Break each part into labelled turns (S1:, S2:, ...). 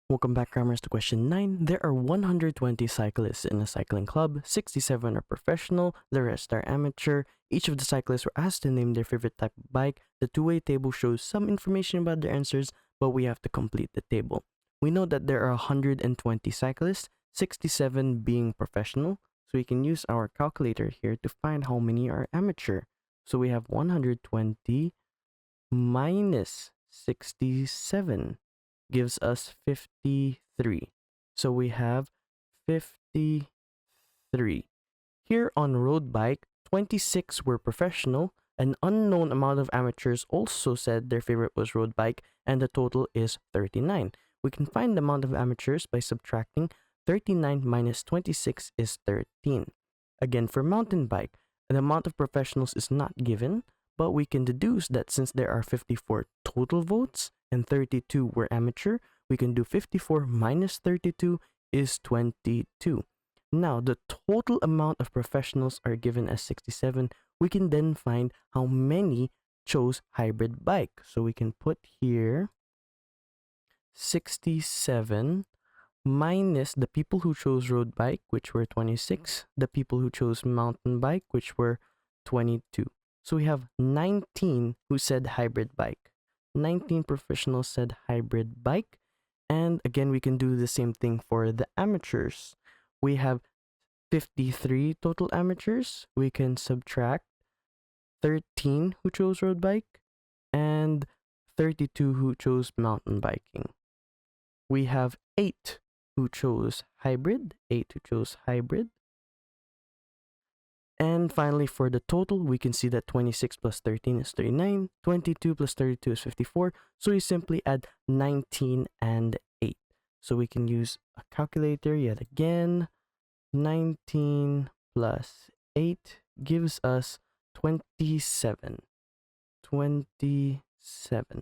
S1: Welcome back, Crammers, to question 9. There are 120 cyclists in a cycling club. 67 are professional, the rest are amateur. Each of the cyclists were asked to name their favorite type of bike. The two-way table shows some information about their answers, but we have to complete the table. We know that there are 120 cyclists, 67 being professional, so we can use our calculator here to find how many are amateur. So we have 120 minus 67 gives us 53. So we have 53. Here on road bike, 26 were professional. An unknown amount of amateurs also said their favorite was road bike, and the total is 39. We can find the amount of amateurs by subtracting 39 minus 26 is 13. Again, for mountain bike, the amount of professionals is not given, but we can deduce that since there are 54 total votes and 32 were amateur, we can do 54 minus 32 is 22. Now, the total amount of professionals are given as 67. We can then find how many chose hybrid bike. So we can put here 67 minus the people who chose road bike, which were 26, the people who chose mountain bike, which were 22. So we have 19 who said hybrid bike. 19 professionals said hybrid bike. And again, we can do the same thing for the amateurs. We have 53 total amateurs. We can subtract 13 who chose road bike and 32 who chose mountain biking. We have 8 who chose hybrid. 8 who chose hybrid. And finally, for the total, we can see that 26 plus 13 is 39, 22 plus 32 is 54, so we simply add 19 and 8. So we can use a calculator yet again. 19 plus 8 gives us 27. 27.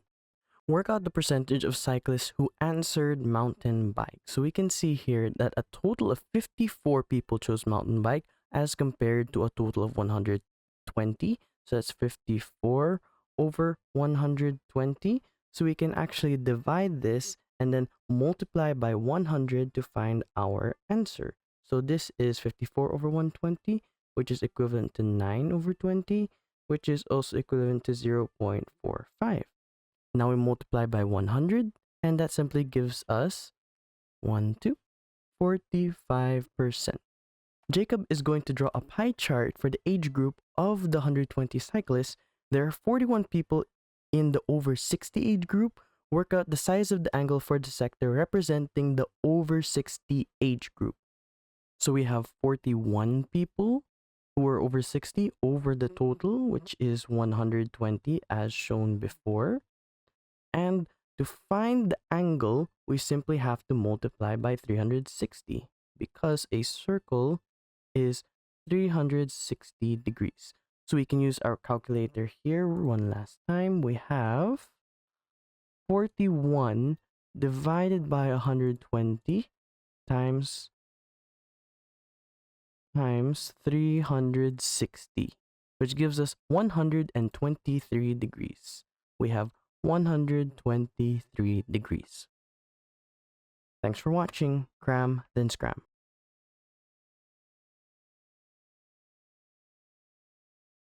S1: Work out the percentage of cyclists who answered mountain bike. So we can see here that a total of 54 people chose mountain bike, as compared to a total of 120. So that's 54 over 120. So we can actually divide this and then multiply by 100 to find our answer. So this is 54 over 120, which is equivalent to 9 over 20, which is also equivalent to 0.45. Now we multiply by 100, and that simply gives us 45%. Jacob is going to draw a pie chart for the age group of the 120 cyclists. There are 41 people in the over 60 age group. Work out the size of the angle for the sector representing the over 60 age group. So we have 41 people who are over 60 over the total, which is 120 as shown before. And to find the angle, we simply have to multiply by 360 because a circle is 360 degrees. So we can use our calculator here one last time. We have 41 divided by 120 times 360, which gives us 123 degrees. We have 123 degrees. Thanks for watching. Cram, then scram.